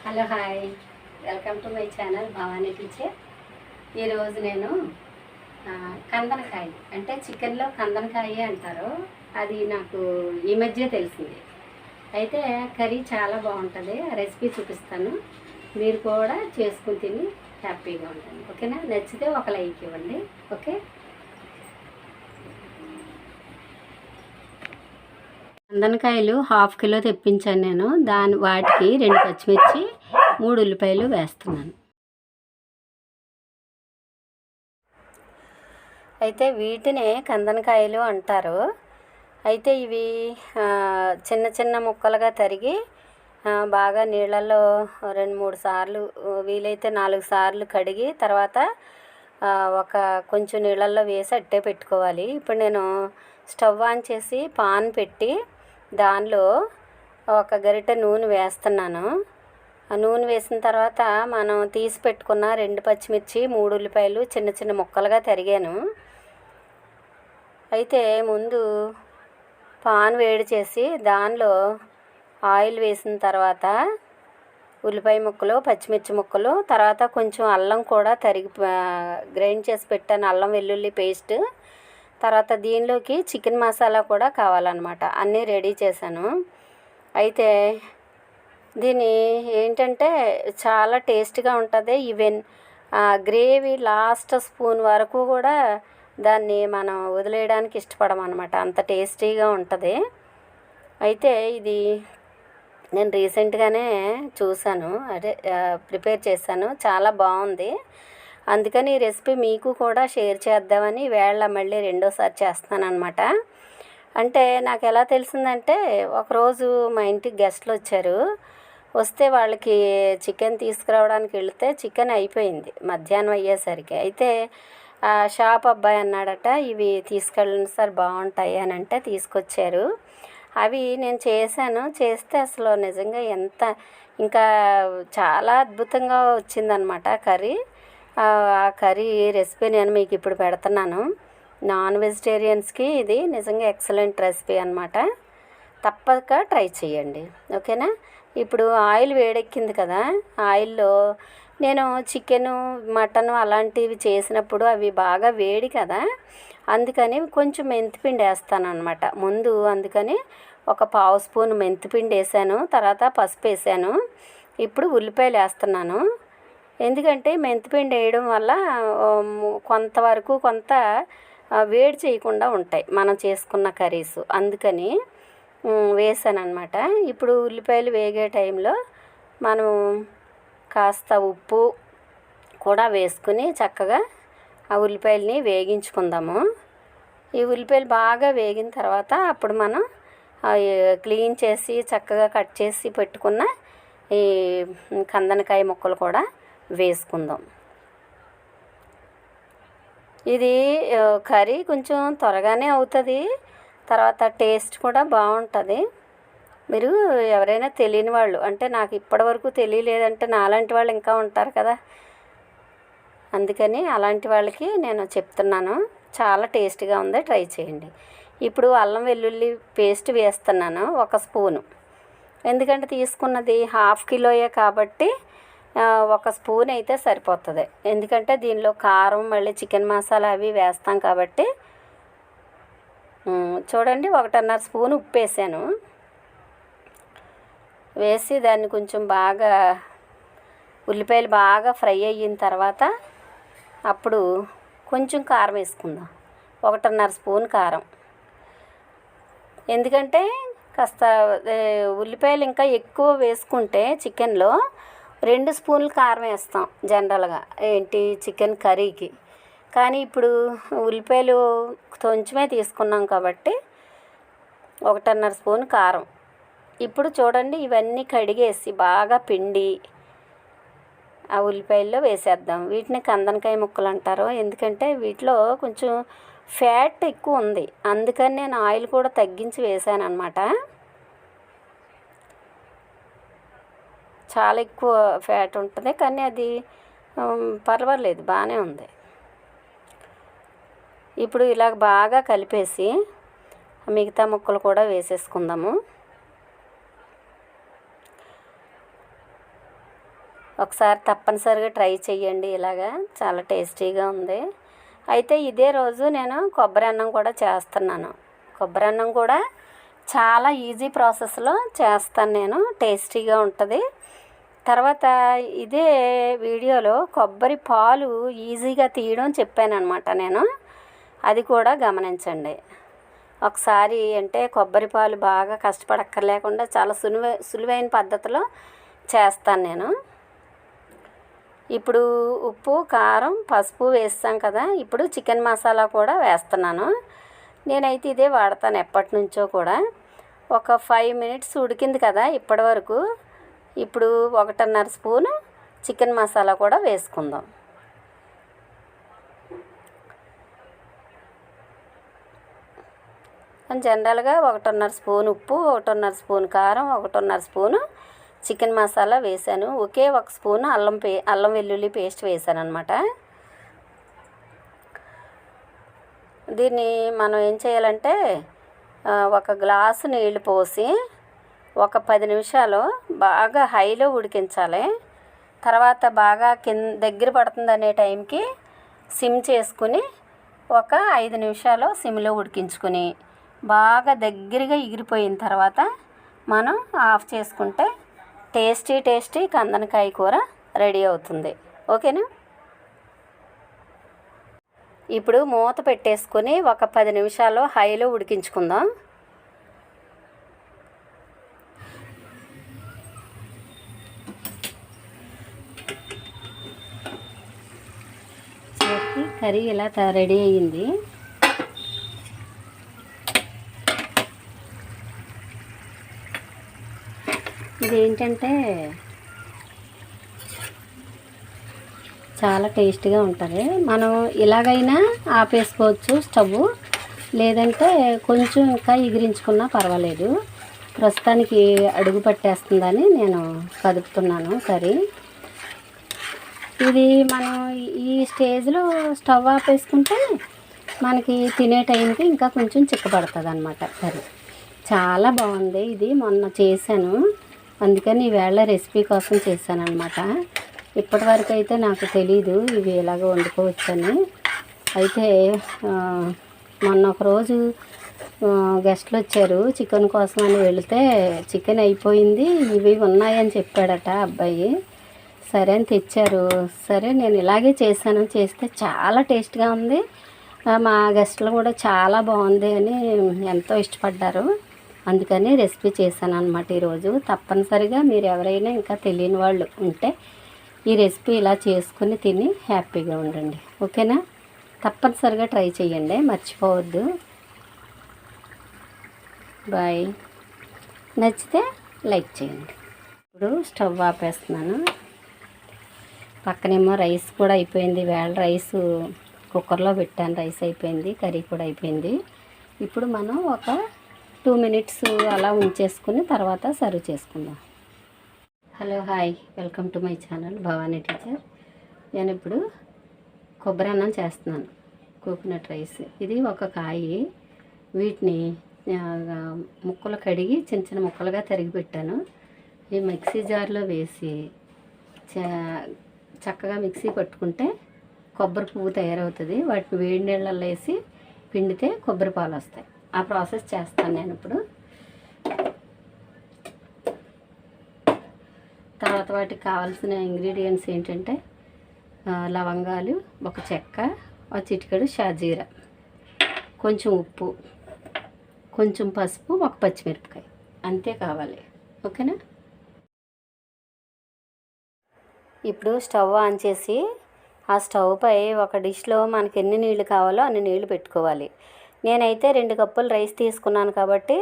Hello hi, welcome to my channel Bhavani teacher. ఈరోజు నేను కందనకాయ అంటే చికెన్లో కందనకాయ అంటారు, అది నాకు ఈ మధ్య తెలిసింది. అయితే కర్రీ చాలా బాగుంటుంది, ఆ రెసిపీ చూపిస్తాను. మీరు కూడా చేసుకుని తిని హ్యాపీగా ఉంటుంది. ఓకేనా? నచ్చితే ఒక లైక్ ఇవ్వండి. ఓకే, కందనకాయలు 1/2 కిలో తెప్పించాను నేను. వాటికి 2 పచ్చిమిర్చి, 3 ఉల్లిపాయలు వేస్తున్నాను. అయితే వీటినే కందనకాయలు అంటారు. అయితే ఇవి చిన్న చిన్న ముక్కలుగా తరిగి బాగా నీళ్ళల్లో 2-3 సార్లు, వీలైతే 4 సార్లు కడిగి తర్వాత కొంచెం నీళ్ళల్లో వేసి అట్టే పెట్టుకోవాలి. ఇప్పుడు నేను స్టవ్ ఆన్ చేసి పాన్ పెట్టి దానిలో 1 గరిటె నూనె వేస్తున్నాను. ఆ నూనె వేసిన తర్వాత మనం తీసి పెట్టుకున్న 2 పచ్చిమిర్చి, 3 ఉల్లిపాయలు చిన్న చిన్న ముక్కలుగా తరిగాను. అయితే ముందు పాన్ వేడి చేసి దానిలో ఆయిల్ వేసిన తర్వాత ఉల్లిపాయ ముక్కలు, పచ్చిమిర్చి ముక్కలు, తర్వాత కొంచెం అల్లం కూడా గ్రైండ్ చేసి పెట్టాను, అల్లం వెల్లుల్లి పేస్ట్. తర్వాత దీనిలోకి చికెన్ మసాలా కూడా కావాలన్నమాట, అన్నీ రెడీ చేశాను. అయితే దీన్ని ఏంటంటే చాలా టేస్ట్గా ఉంటుంది. ఈవెన్ గ్రేవీ లాస్ట్ స్పూన్ వరకు కూడా దాన్ని మనం వదిలేయడానికి ఇష్టపడమన్నమాట, అంత టేస్టీగా ఉంటుంది. అయితే ఇది నేను రీసెంట్గానే చూశాను, ప్రిపేర్ చేశాను, చాలా బాగుంది. అందుకని ఈ రెసిపీ మీకు కూడా షేర్ చేద్దామని వేళ మళ్ళీ రెండోసారి చేస్తున్నాను అనమాట. అంటే నాకు ఎలా తెలిసిందంటే, ఒకరోజు మా ఇంటికి గెస్ట్లు వచ్చారు. వస్తే వాళ్ళకి చికెన్ తీసుకురావడానికి వెళితే చికెన్ అయిపోయింది మధ్యాహ్నం అయ్యేసరికి. అయితే ఆ షాప్ అబ్బాయి అన్నాడట, ఇవి తీసుకెళ్ళండి సార్ బాగుంటాయి అని అంటే తీసుకొచ్చారు. అవి నేను చేస్తే అసలు నిజంగా ఇంకా చాలా అద్భుతంగా వచ్చిందనమాట కర్రీ. ఆ కర్రీ రెసిపీ నేను మీకు ఇప్పుడు పెడుతున్నాను. నాన్ వెజిటేరియన్స్కి ఇది నిజంగా ఎక్సలెంట్ రెసిపీ అనమాట, తప్పక ట్రై చేయండి. ఓకేనా? ఇప్పుడు ఆయిల్ వేడెక్కింది కదా, ఆయిల్లో నేను చికెను, మటను అలాంటివి చేసినప్పుడు అవి బాగా వేడి కదా, అందుకని కొంచెం మెంతిపిండి వేస్తాను అనమాట ముందు. అందుకని 1/2 స్పూన్ మెంతిపిండి వేసాను, తర్వాత పసుపు వేసాను. ఇప్పుడు ఉల్లిపాయలు వేస్తున్నాను. ఎందుకంటే మెంతిపిండి వేయడం వల్ల కొంత వేడి చేయకుండా ఉంటాయి మనం చేసుకున్న కర్రీస్, అందుకని వేసాను అనమాట. ఇప్పుడు ఉల్లిపాయలు వేగే టైంలో మనం కాస్త ఉప్పు కూడా వేసుకుని చక్కగా ఆ ఉల్లిపాయలని వేగించుకుందాము. ఈ ఉల్లిపాయలు బాగా వేగిన తర్వాత అప్పుడు మనం క్లీన్ చేసి చక్కగా కట్ చేసి పెట్టుకున్న ఈ కందనకాయ ముక్కలు కూడా వేసుకుందాం. ఇది కర్రీ కొంచెం త్వరగానే అవుతుంది, తర్వాత టేస్ట్ కూడా బాగుంటుంది. మీరు ఎవరైనా తెలియని వాళ్ళు, అంటే నాకు ఇప్పటివరకు తెలియలేదంటే నాలాంటి వాళ్ళు ఇంకా ఉంటారు కదా, అందుకని అలాంటి వాళ్ళకి నేను చెప్తున్నాను. చాలా టేస్ట్గా ఉంది, ట్రై చేయండి. ఇప్పుడు అల్లం వెల్లుల్లి పేస్ట్ వేస్తున్నాను 1 స్పూను. ఎందుకంటే తీసుకున్నది 1/2 కిలోయే కాబట్టి 1 స్పూన్ అయితే సరిపోతుంది. ఎందుకంటే దీనిలో కారం, మళ్ళీ చికెన్ మసాలా అవి వేస్తాం కాబట్టి. చూడండి, 1.5 స్పూన్ ఉప్పు వేసాను. వేసి దాన్ని కొంచెం బాగా ఉల్లిపాయలు బాగా ఫ్రై అయిన తర్వాత అప్పుడు కొంచెం కారం వేసుకుందాం, 1.5 స్పూన్ కారం. ఎందుకంటే కాస్త ఉల్లిపాయలు ఇంకా ఎక్కువ వేసుకుంటే చికెన్లో 2 స్పూన్లు కారం వేస్తాం జనరల్గా చికెన్ కర్రీకి. కానీ ఇప్పుడు ఉల్లిపాయలు కొంచెమే తీసుకున్నాం కాబట్టి 1.5 స్పూన్ కారం. ఇప్పుడు చూడండి, ఇవన్నీ కడిగేసి బాగా పిండి ఆ ఉల్లిపాయల్లో వేసేద్దాం. వీటిని కందనకాయ ముక్కలు అంటారు, ఎందుకంటే వీటిలో కొంచెం ఫ్యాట్ ఎక్కువ ఉంది, అందుకని నేను ఆయిల్ కూడా తగ్గించి వేసాను అనమాట. చాలా ఎక్కువ ఫ్యాట్ ఉంటుంది, కానీ అది పర్వాలేదు, బాగానే ఉంది. ఇప్పుడు ఇలా బాగా కలిపేసి మిగతా ముక్కలు కూడా వేసేసుకుందాము. ఒకసారి తప్పనిసరిగా ట్రై చేయండి. ఇలాగా చాలా టేస్టీగా ఉంది. అయితే ఇదే రోజు నేను కొబ్బరి అన్నం కూడా చేస్తున్నాను. కొబ్బరి అన్నం కూడా చాలా ఈజీ ప్రాసెస్లో చేస్తాను నేను, టేస్టీగా ఉంటుంది. తర్వాత ఇదే వీడియోలో కొబ్బరి పాలు ఈజీగా తీయడం చెప్పాను అనమాట నేను, అది కూడా గమనించండి ఒకసారి. అంటే కొబ్బరి పాలు బాగా కష్టపడక్కర్లేకుండా చాలా సులువైన పద్ధతిలో చేస్తాను నేను. ఇప్పుడు ఉప్పు, కారం, పసుపు వేస్తాం కదా, ఇప్పుడు చికెన్ మసాలా కూడా వేస్తున్నాను. నేనైతే ఇదే వాడతాను ఎప్పటి నుంచో కూడా. ఒక 5 మినిట్స్ ఉడికింది కదా ఇప్పటి వరకు. ఇప్పుడు 1.5 స్పూను చికెన్ మసాలా కూడా వేసుకుందాం. జనరల్గా 1.5 స్పూన్ ఉప్పు, 1.5 స్పూన్ కారం, 1.5 స్పూను చికెన్ మసాలా వేసాను. ఒకే 1 స్పూన్ అల్లం వెల్లుల్లి పేస్ట్ వేసాను అనమాట. దీన్ని మనం ఏం చేయాలంటే 1 గ్లాసు నీళ్లు పోసి ఒక 10 నిమిషాలు బాగా హైలో ఉడికించాలి. తర్వాత బాగా దగ్గర పడుతుంది అనే టైంకి సిమ్ చేసుకుని ఒక 5 నిమిషాలు సిమ్లో ఉడికించుకుని బాగా దగ్గరగా ఎగిరిపోయిన తర్వాత మనం ఆఫ్ చేసుకుంటే టేస్టీ కందనకాయ కూర రెడీ అవుతుంది. ఓకేనా? ఇప్పుడు మూత పెట్టేసుకొని ఒక 10 నిమిషాలు హైలో ఉడికించుకుందాం. కర్రీ ఇలా రెడీ అయ్యింది. ఇదేంటంటే చాలా టేస్ట్గా ఉంటుంది. మనం ఇలాగైనా ఆపేసుకోవచ్చు స్టవ్, లేదంటే కొంచెం ఇంకా ఎగిరించుకున్నా పర్వాలేదు. ప్రస్తుతానికి అడుగు పట్టేస్తుందని నేను కదుపుతున్నాను కర్రీ. ఇది మనం ఈ స్టేజ్లో స్టవ్ ఆపేసుకుంటే మనకి తినే టైంకి ఇంకా కొంచెం చిక్కపడుతుంది అన్నమాట కర్రీ. చాలా బాగుంది. ఇది మొన్న చేశాను, అందుకని ఈవేళ రెసిపీ కోసం చేశాను అనమాట. ఇప్పటి వరకు అయితే నాకు తెలీదు ఇవి ఎలాగ వండుకోవచ్చని. అయితే మొన్న ఒకరోజు గెస్ట్లు వచ్చారు చికెన్ కోసం అని వెళితే చికెన్ అయిపోయింది, ఇవి ఉన్నాయని చెప్పాడట అబ్బాయి. సరే అని తెచ్చారు. సరే నేను ఇలాగే చేశాను, చేస్తే చాలా టేస్ట్గా ఉంది. మా గెస్ట్లు కూడా చాలా బాగుంది అని ఎంతో ఇష్టపడ్డారు. అందుకని రెసిపీ చేశాను అనమాట ఈరోజు. తప్పనిసరిగా మీరు ఎవరైనా ఇంకా తెలియని వాళ్ళు ఉంటే ఈ రెసిపీ ఇలా చేసుకుని తిని హ్యాపీగా ఉండండి. ఓకేనా? తప్పనిసరిగా ట్రై చేయండి, మర్చిపోవద్దు. బాయ్. నచ్చితే లైక్ చేయండి. ఇప్పుడు స్టవ్ ఆపేస్తున్నాను. పక్కనేమో రైస్ కూడా అయిపోయింది. వేళ రైస్ కుక్కర్లో పెట్టాను, రైస్ అయిపోయింది, కర్రీ కూడా అయిపోయింది. ఇప్పుడు మనం ఒక 2 మినిట్స్ అలా ఉంచేసుకుని తర్వాత సర్వ్ చేసుకుందాం. Hello, hi, welcome to my channel Bhavani teacher. నేను ఇప్పుడు కొబ్బరి అన్నం చేస్తున్నాను, కోకోనట్ రైస్. ఇది ఒక కాయి. వీటిని ముక్కలు కడిగి చిన్న చిన్న ముక్కలుగా తరిగి పెట్టాను. ఈ మిక్సీ జార్లో వేసి చక్కగా మిక్సీ పట్టుకుంటే కొబ్బరి పువ్వు తయారవుతుంది. వాటిని వేడి నీళ్ళల్లో వేసి పిండితే కొబ్బరి పాలు వస్తాయి. ఆ ప్రాసెస్ చేస్తాను నేను ఇప్పుడు. తర్వాత వాటికి కావాల్సిన ఇంగ్రీడియంట్స్ ఏంటంటే లవంగాలు, ఒక చెక్క, ఒక చిటికెడు షాజీరా, కొంచెం ఉప్పు, కొంచెం పసుపు, ఒక పచ్చిమిరపకాయ, అంతే కావాలి. ఓకేనా? ఇప్పుడు స్టవ్ ఆన్ చేసి ఆ స్టవ్ పై ఒక డిష్లో మనకి ఎన్ని నీళ్ళు కావాలో అన్ని నీళ్ళు పెట్టుకోవాలి. నేనైతే 2 కప్పులు రైస్ తీసుకున్నాను కాబట్టి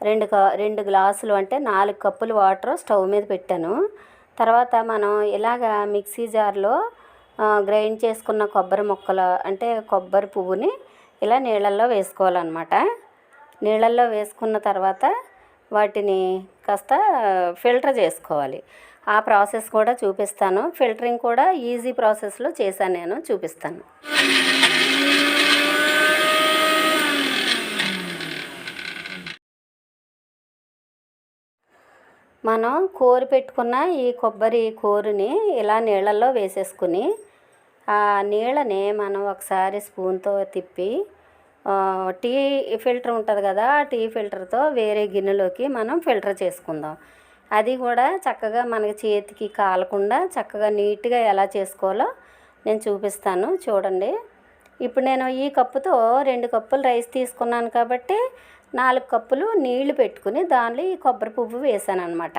2 గ్లాసులు అంటే 4 కప్పులు వాటర్ స్టవ్ మీద పెట్టాను. తర్వాత మనం ఇలాగా మిక్సీ జార్లో గ్రైండ్ చేసుకున్న కొబ్బరి ముక్కలు అంటే కొబ్బరి పువ్వుని ఇలా నీళ్ళల్లో వేసుకోవాలన్నమాట. నీళ్ళల్లో వేసుకున్న తర్వాత వాటిని కాస్త ఫిల్టర్ చేసుకోవాలి. ఆ ప్రాసెస్ కూడా చూపిస్తాను. ఫిల్టరింగ్ కూడా ఈజీ ప్రాసెస్లో చేశాను నేను, చూపిస్తాను. మనం కోరి పెట్టుకున్న ఈ కొబ్బరి కోరుని ఇలా నీళ్ళల్లో వేసేసుకుని ఆ నీళ్ళని మనం ఒకసారి స్పూన్తో తిప్పి టీ ఫిల్టర్ ఉంటుంది కదా, ఆ టీ ఫిల్టర్తో వేరే గిన్నెలోకి మనం ఫిల్టర్ చేసుకుందాం. అది కూడా చక్కగా మనకి చేతికి కాలకుండా చక్కగా నీట్గా ఎలా చేసుకోవాలో నేను చూపిస్తాను చూడండి. ఇప్పుడు నేను ఈ కప్పుతో 2 కప్పులు రైస్ తీసుకున్నాను కాబట్టి 4 కప్పులు నీళ్లు పెట్టుకుని దానిలో ఈ కొబ్బరి పువ్వు వేసాను అనమాట.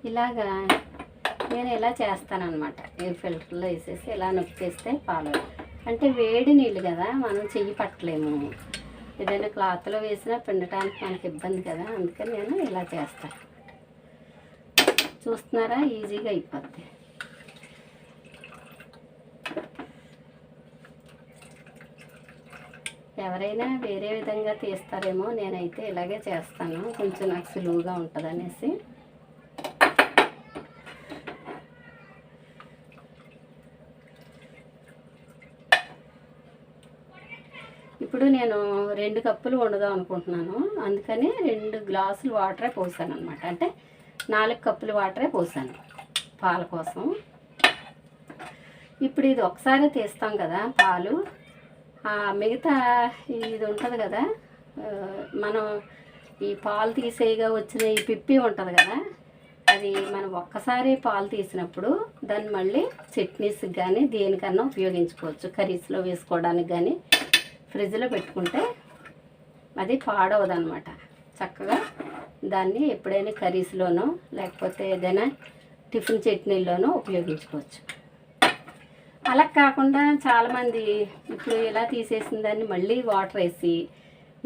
ఇలాగా నేను ఇలా చేస్తానన్నమాట. ఈ ఫిల్టర్లో వేసేసి ఇలా నొక్కేస్తే పాలు, అంటే వేడి నీళ్ళు కదా, మనం చెయ్యి పట్టలేము. ఏదైనా క్లాత్లో వేసినా పిండటానికి మనకి ఇబ్బంది కదా, అందుకని నేను ఇలా చేస్తాను. చూస్తున్నారా, ఈజీగా అయిపోద్ది. ఎవరైనా వేరే విధంగా తీస్తారేమో, నేనైతే ఇలాగే చేస్తాను, కొంచెం నాకు సులువుగా ఉంటుంది అనేసి. ఇప్పుడు నేను 2 కప్పులు వండుదాం అనుకుంటున్నాను, అందుకని 2 గ్లాసులు వాటరే పోసాను అనమాట. అంటే 4 కప్పులు వాటరే పోసాను పాల కోసం. ఇప్పుడు ఇది ఒకసారి తీస్తాం కదా పాలు, మిగతా ఇది ఉంటుంది కదా, మనం ఈ పాలు తీసేయగా వచ్చిన ఈ పిప్పి ఉంటుంది కదా, అది మనం ఒక్కసారి పాలు తీసినప్పుడు దాన్ని మళ్ళీ చట్నీస్కి కానీ దేనికన్నా ఉపయోగించుకోవచ్చు. కర్రీస్లో వేసుకోవడానికి కానీ ఫ్రిడ్జ్లో పెట్టుకుంటే అది పాడవదు అనమాట. చక్కగా దాన్ని ఎప్పుడైనా కర్రీస్లోనో లేకపోతే ఏదైనా టిఫిన్ చట్నీల్లోనో ఉపయోగించుకోవచ్చు. అలా కాకుండా చాలామంది ఇప్పుడు ఇలా తీసేసిన దాన్ని మళ్ళీ వాటర్ వేసి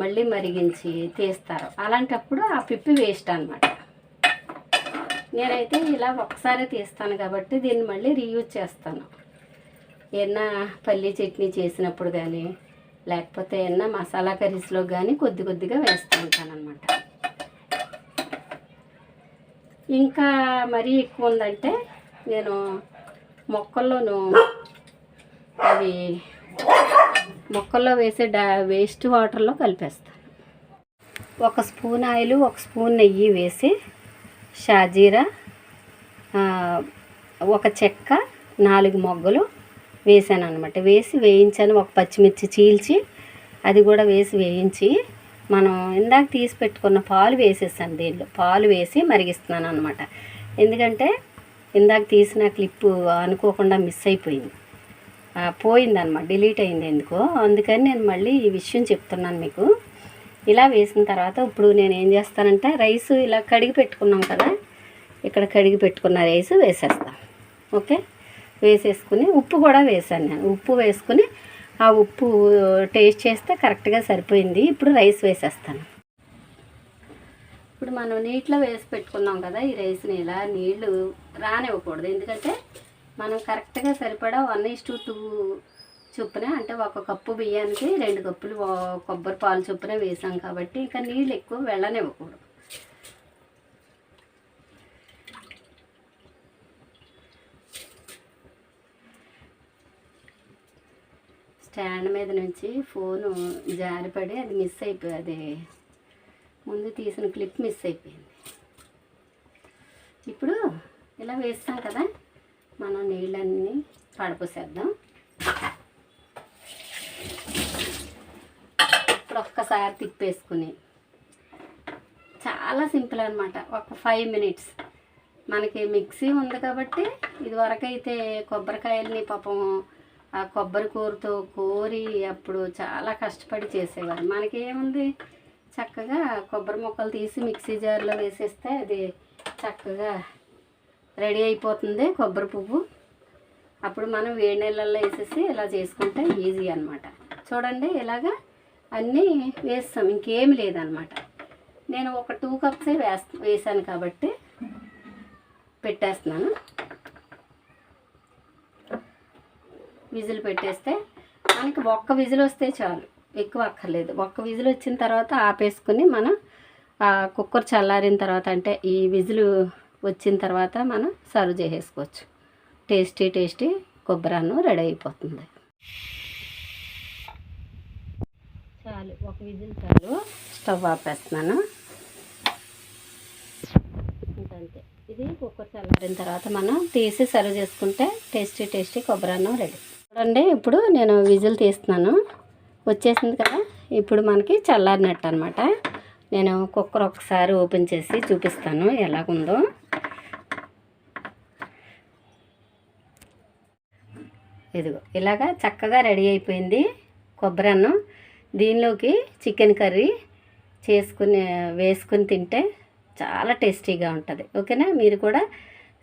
మళ్ళీ మరిగించి తీస్తారు. అలాంటప్పుడు ఆ పిప్పి వేస్ట్ అనమాట. నేనైతే ఇలా ఒకసారి తీస్తాను కాబట్టి దీన్ని మళ్ళీ రీయూజ్ చేస్తాను. ఏమన్నా పల్లీ చట్నీ చేసినప్పుడు కానీ లేకపోతే ఏమన్నా మసాలా కర్రీస్లో కానీ కొద్ది కొద్దిగా వేస్తూ ఉంటాను అనమాట. ఇంకా మరీ ఎక్కువ ఉందంటే నేను మొక్కల్లోనూ అవి మొక్కల్లో వేసే వేస్ట్ వాటర్లో కలిపేస్తాను. 1 స్పూన్ ఆయిల్, 1 స్పూన్ నెయ్యి వేసి షాజీరా, 1 చెక్క, 4 మొగ్గలు వేసాను అనమాట. వేసి వేయించాను. 1 పచ్చిమిర్చి చీల్చి అది కూడా వేసి వేయించి మనం ఇందాక తీసి పెట్టుకున్న పాలు వేసేసాను. దీనిలో పాలు వేసి మరిగిస్తున్నాను అనమాట. ఎందుకంటే ఇందాక తీసిన క్లిప్పు అనుకోకుండా మిస్ అయిపోయింది, పోయిందన్నమాట, డిలీట్ అయింది ఎందుకో. అందుకని నేను మళ్ళీ ఈ విషయం చెప్తున్నాను మీకు. ఇలా వేసిన తర్వాత ఇప్పుడు నేను ఏం చేస్తానంటే రైస్ ఇలా కడిగి పెట్టుకున్నాం కదా, ఇక్కడ కడిగి పెట్టుకున్న రైస్ వేసేస్తాను. ఓకే, వేసేసుకుని ఉప్పు కూడా వేసాను నేను. ఉప్పు వేసుకుని ఆ ఉప్పు టేస్ట్ చేస్తే కరెక్ట్గా సరిపోయింది. ఇప్పుడు రైస్ వేసేస్తాను. ఇప్పుడు మనం నీటిలో వేసి పెట్టుకున్నాం కదా ఈ రైస్ని, ఇలా నీళ్లు రానివ్వకూడదు. ఎందుకంటే మనం కరెక్ట్గా సరిపడా 1:2 చొప్పున, అంటే 1 కప్పు బియ్యానికి 2 కప్పులు కొబ్బరి పాలు చొప్పున వేసాం కాబట్టి ఇంకా నీళ్ళు ఎక్కువ వెళ్ళనివ్వకూడదు. స్టాండ్ మీద నుంచి ఫోను జారిపడి అది మిస్ అయిపోయి, అది ముందు తీసిన క్లిప్ మిస్ అయిపోయింది. ఇప్పుడు ఇలా వేస్తాం కదా, మనం నీళ్ళన్నీ పడపోసేద్దాం. ఇప్పుడు ఒక్కసారి తిప్పేసుకుని, చాలా సింపుల్ అనమాట. ఒక 5 మినిట్స్. మనకి మిక్సీ ఉంది కాబట్టి ఇదివరకైతే కొబ్బరికాయలని పాపం ఆ కొబ్బరి కూరతో కోరి అప్పుడు చాలా కష్టపడి చేసేవారు. మనకేముంది, చక్కగా కొబ్బరి ముక్కలు తీసి మిక్సీ జార్లో వేసేస్తే అది చక్కగా రెడీ అయిపోతుంది కొబ్బరి పువ్వు. అప్పుడు మనం వేడి నీళ్ళల్లో వేసేసి ఇలా చేసుకుంటే ఈజీ అనమాట. చూడండి, ఇలాగా అన్నీ వేస్తాం, ఇంకేమి లేదనమాట. నేను ఒక 2 కప్సే వేసాను కాబట్టి పెట్టేస్తున్నాను. విజిల్ పెట్టేస్తే మనకి 1 విజిల్ వస్తే చాలు, ఎక్కువ అక్కర్లేదు. 1 విజిల్ వచ్చిన తర్వాత ఆపేసుకుని మనం కుక్కర్ చల్లారిన తర్వాత, అంటే ఈ విజిల్ వచ్చిన తర్వాత మనం సర్వ్ చేసేసుకోవచ్చు. టేస్టీ కొబ్బరి అన్నం రెడీ అయిపోతుంది. చాలు, 1 విజిల్ చాలు. స్టవ్ ఆపేస్తున్నాను. చల్లారిన తర్వాత మనం తీసి సర్వ్ చేసుకుంటే టేస్టీ కొబ్బరి అన్నం రెడీ. చూడండి, ఇప్పుడు నేను విజిల్ తీస్తున్నాను, వచ్చేసింది కదా. ఇప్పుడు మనకి చల్లారినట్టు అనమాట. నేను కుక్కర్ ఒకసారి ఓపెన్ చేసి చూపిస్తాను ఎలాగుందో. ఇదిగో ఇలాగా చక్కగా రెడీ అయిపోయింది కొబ్బరి అన్నం. దీనిలోకి చికెన్ కర్రీ వేసుకుని తింటే చాలా టేస్టీగా ఉంటుంది. ఓకేనా? మీరు కూడా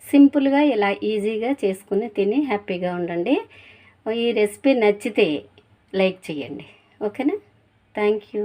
సింపుల్గా ఇలా ఈజీగా చేసుకుని తిని హ్యాపీగా ఉండండి. ఈ రెసిపీ నచ్చితే లైక్ చేయండి. ఓకేనా? Thank you.